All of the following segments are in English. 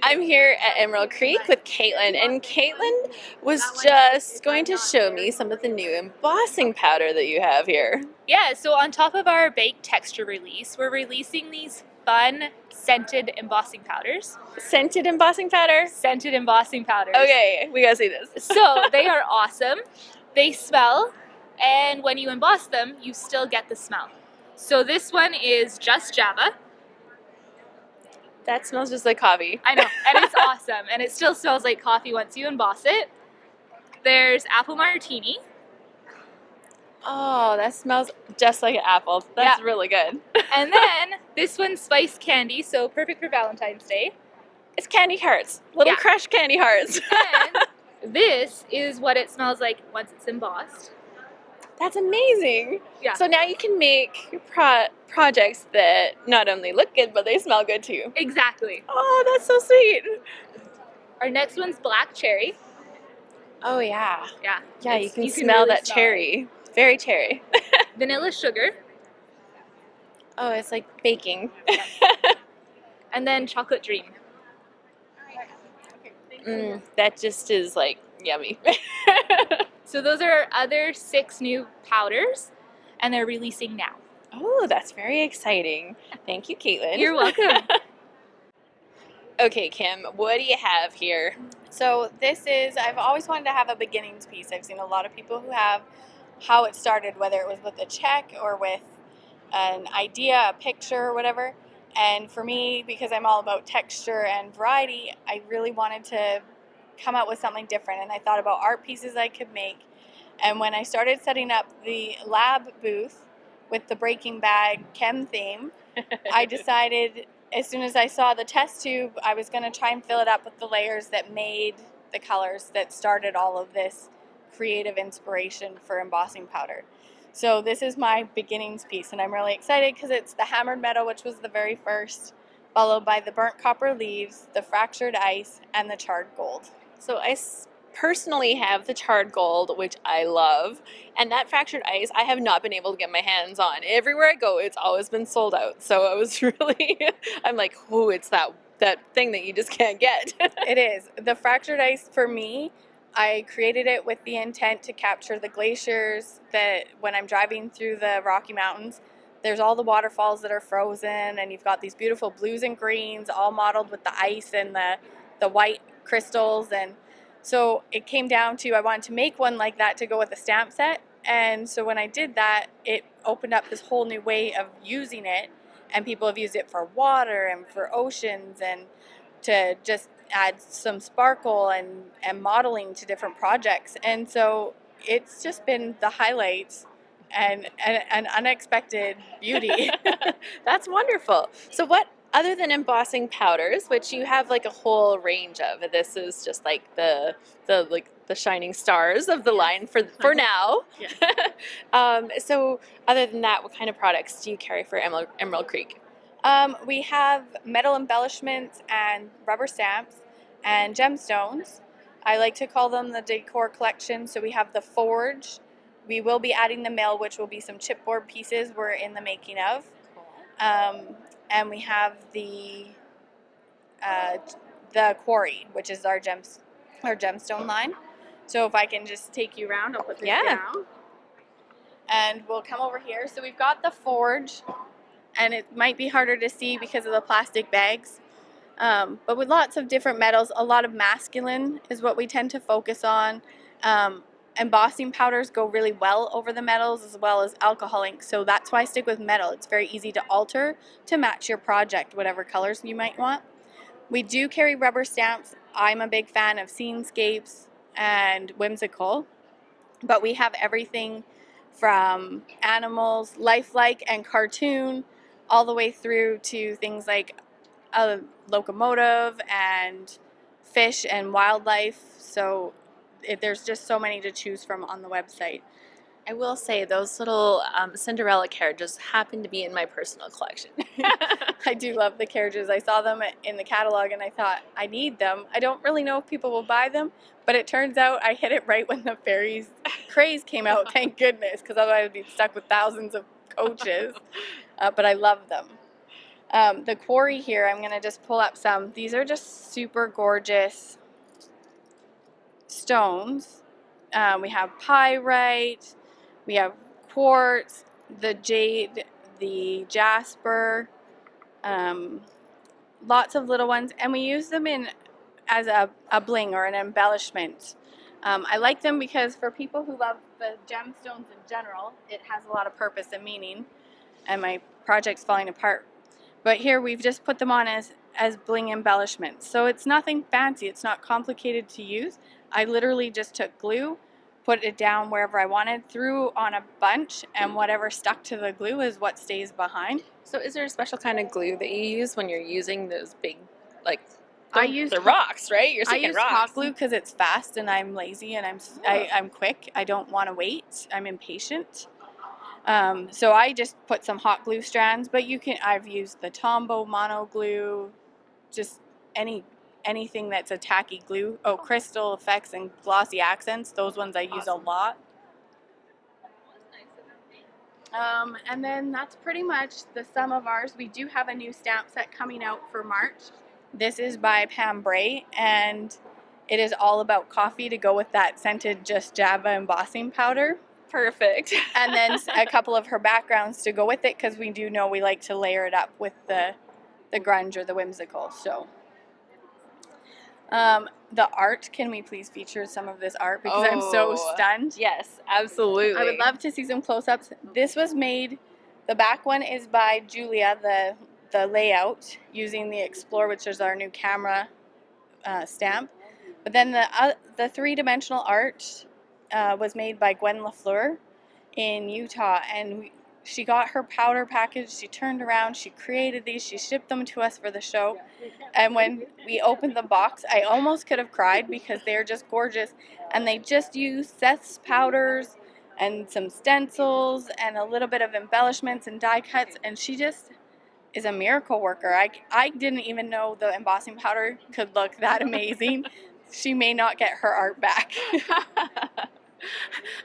I'm here at Emerald Creek with Caitlyn, and Caitlyn was just going to show me some of the new embossing powder that you have here. Yeah, so on top of our baked texture release, we're releasing these fun scented embossing powders. Scented embossing powder? Scented embossing powders. Okay, we gotta see this. So they are awesome. They smell, and when you emboss them, you still get the smell. So this one is just Java. That smells just like coffee. I know, and it's awesome, and it still smells like coffee once you emboss it. There's apple martini. Oh, that smells just like an apple. That's really good. And then this one's spiced candy, so perfect for Valentine's Day. It's candy hearts, little crushed candy hearts. And this is what it smells like once it's embossed. That's amazing. Yeah. So now you can make projects that not only look good, but they smell good too. Exactly. Oh, that's so sweet. Our next one's black cherry. Oh, yeah. Yeah. Yeah, you can smell really that cherry. Very cherry. Vanilla sugar. Oh, it's like baking. And then chocolate dream. That just is like yummy. So those are our other 6 new powders, and they're releasing now. Oh, that's very exciting. Thank you, Caitlyn. You're welcome. Okay, Kim, what do you have here? So this is, I've always wanted to have a beginnings piece. I've seen a lot of people who have how it started, whether it was with a check or with an idea, a picture, or whatever. And for me, because I'm all about texture and variety, I really wanted to come up with something different. And I thought about art pieces I could make. And when I started setting up the lab booth with the Breaking Bag chem theme, I decided as soon as I saw the test tube, I was going to try and fill it up with the layers that made the colors that started all of this creative inspiration for embossing powder. So this is my beginnings piece, and I'm really excited because it's the hammered meadow, which was the very first, followed by the burnt copper leaves, the fractured ice, and the charred gold. So I personally have the charred gold, which I love, and that fractured ice I have not been able to get my hands on. Everywhere I go, it's always been sold out. So I was really, I'm like, oh, it's that thing that you just can't get. It is. The fractured ice, for me, I created it with the intent to capture the glaciers that when I'm driving through the Rocky Mountains, there's all the waterfalls that are frozen, and you've got these beautiful blues and greens all modeled with the ice and the white crystals. And so it came down to I wanted to make one like that to go with the stamp set. And so when I did that, it opened up this whole new way of using it, and people have used it for water and for oceans and to just add some sparkle and modeling to different projects. And so it's just been the highlights and an unexpected beauty. That's wonderful. So what, other than embossing powders, which you have like a whole range of, this is just like the shining stars of the line for now. So other than that, what kind of products do you carry for Emerald Creek? We have metal embellishments and rubber stamps and gemstones. I like to call them the decor collection. So we have the forge. We will be adding the mill, which will be some chipboard pieces we're in the making of. And we have the quarry, which is our gemstone line. So if I can just take you around, I'll put this down. And we'll come over here. So we've got the forge, and it might be harder to see because of the plastic bags. But with lots of different metals, a lot of masculine is what we tend to focus on. Embossing powders go really well over the metals as well as alcohol ink, so that's why I stick with metal. It's very easy to alter to match your project, whatever colors you might want. We do carry rubber stamps. I'm a big fan of scenescapes and whimsical, but we have everything from animals, lifelike and cartoon, all the way through to things like a locomotive and fish and wildlife. So there's just so many to choose from on the website. I will say those little Cinderella carriages happen to be in my personal collection. I do love the carriages. I saw them in the catalog and I thought, I need them. I don't really know if people will buy them, but it turns out I hit it right when the fairies craze came out, thank goodness, because otherwise I'd be stuck with thousands of coaches. But I love them. The quarry here, I'm going to just pull up some. These are just super gorgeous stones. We have pyrite, we have quartz, the jade, the jasper, lots of little ones, and we use them in as a bling or an embellishment. I like them because for people who love the gemstones in general, it has a lot of purpose and meaning, and my project's falling apart. But here we've just put them on as bling embellishments. So it's nothing fancy, it's not complicated to use. I literally just took glue, put it down wherever I wanted, threw on a bunch, and whatever stuck to the glue is what stays behind. So is there a special kind of glue that you use when you're using those big, like, I use the rocks, right? You're I sticking use rocks. hot glue because it's fast and I'm lazy and I'm quick. I don't want to wait. I'm impatient. So I just put some hot glue strands, but I've used the Tombow mono glue, just anything that's a tacky glue. Oh, crystal effects and glossy accents. Those ones I use a lot. And then that's pretty much the sum of ours. We do have a new stamp set coming out for March. This is by Pam Bray, and it is all about coffee to go with that scented Just Java embossing powder. Perfect. And then a couple of her backgrounds to go with it, because we do know we like to layer it up with the grunge or the whimsical. So the art, can we please feature some of this art, because I'm so stunned. Yes, absolutely. I would love to see some close-ups. This was made, the back one is by Julia, the layout, using the Explore, which is our new camera stamp. But then the three-dimensional art was made by Gwen LaFleur in Utah, and she got her powder package, she turned around, she created these, she shipped them to us for the show, and when we opened the box, I almost could have cried because they're just gorgeous, and they just use Seth's powders and some stencils and a little bit of embellishments and die cuts, and she just is a miracle worker. I didn't even know the embossing powder could look that amazing. She may not get her art back.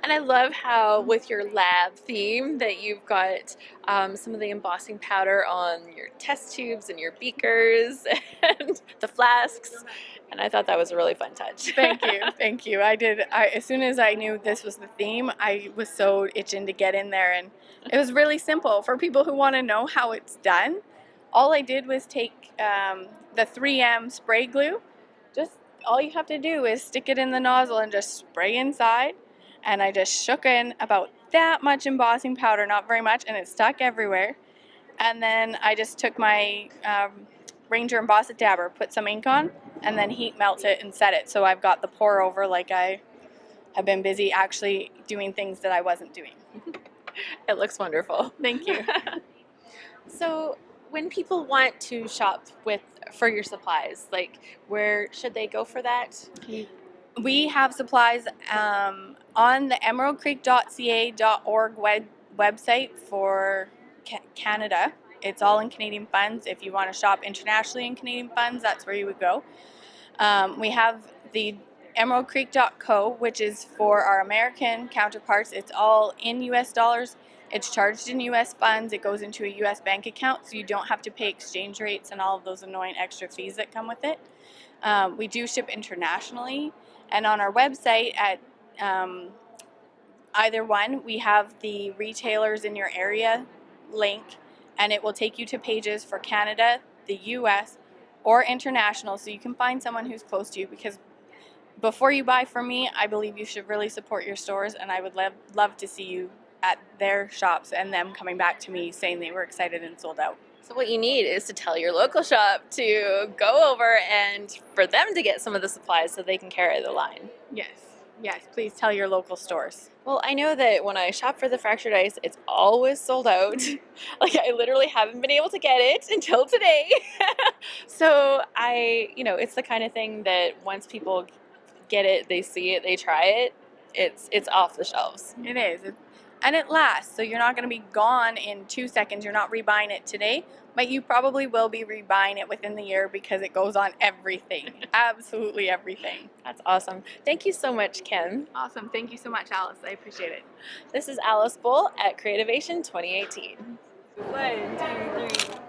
And I love how with your lab theme that you've got some of the embossing powder on your test tubes and your beakers and the flasks. And I thought that was a really fun touch. Thank you, thank you. As soon as I knew this was the theme, I was so itching to get in there, and it was really simple. For people who want to know how it's done, all I did was take the 3M spray glue. Just all you have to do is stick it in the nozzle and just spray inside, and I just shook in about that much embossing powder, not very much, and it stuck everywhere. And then I just took my Ranger Emboss It dabber, put some ink on, and then heat melt it and set it. So I've got the pour over, like I have been busy actually doing things that I wasn't doing. It looks wonderful. Thank you. So when people want to shop for your supplies, like, where should they go for that? We have supplies on the emeraldcreek.ca.org website for Canada. It's all in Canadian funds. If you want to shop internationally in Canadian funds, that's where you would go. We have the emeraldcreek.co, which is for our American counterparts. It's all in US dollars. It's charged in US funds. It goes into a US bank account, so you don't have to pay exchange rates and all of those annoying extra fees that come with it. We do ship internationally, and on our website at either one, we have the retailers in your area link, and it will take you to pages for Canada, the US, or international, so you can find someone who's close to you, because before you buy from me, I believe you should really support your stores, and I would love to see you at their shops and them coming back to me saying they were excited and sold out. So what you need is to tell your local shop to go over and for them to get some of the supplies so they can carry the line. Yes, please tell your local stores. Well, I know that when I shop for the fractured ice, it's always sold out. Like, I literally haven't been able to get it until today. So it's the kind of thing that once people get it, they see it, they try it, it's off the shelves. It is. And it lasts, so you're not going to be gone in 2 seconds. You're not rebuying it today, but you probably will be rebuying it within the year because it goes on everything. Absolutely everything. That's awesome. Thank you so much, Kim. Awesome. Thank you so much, Alice. I appreciate it. This is Alice Bull at Creativation 2018. 1, 2, 3.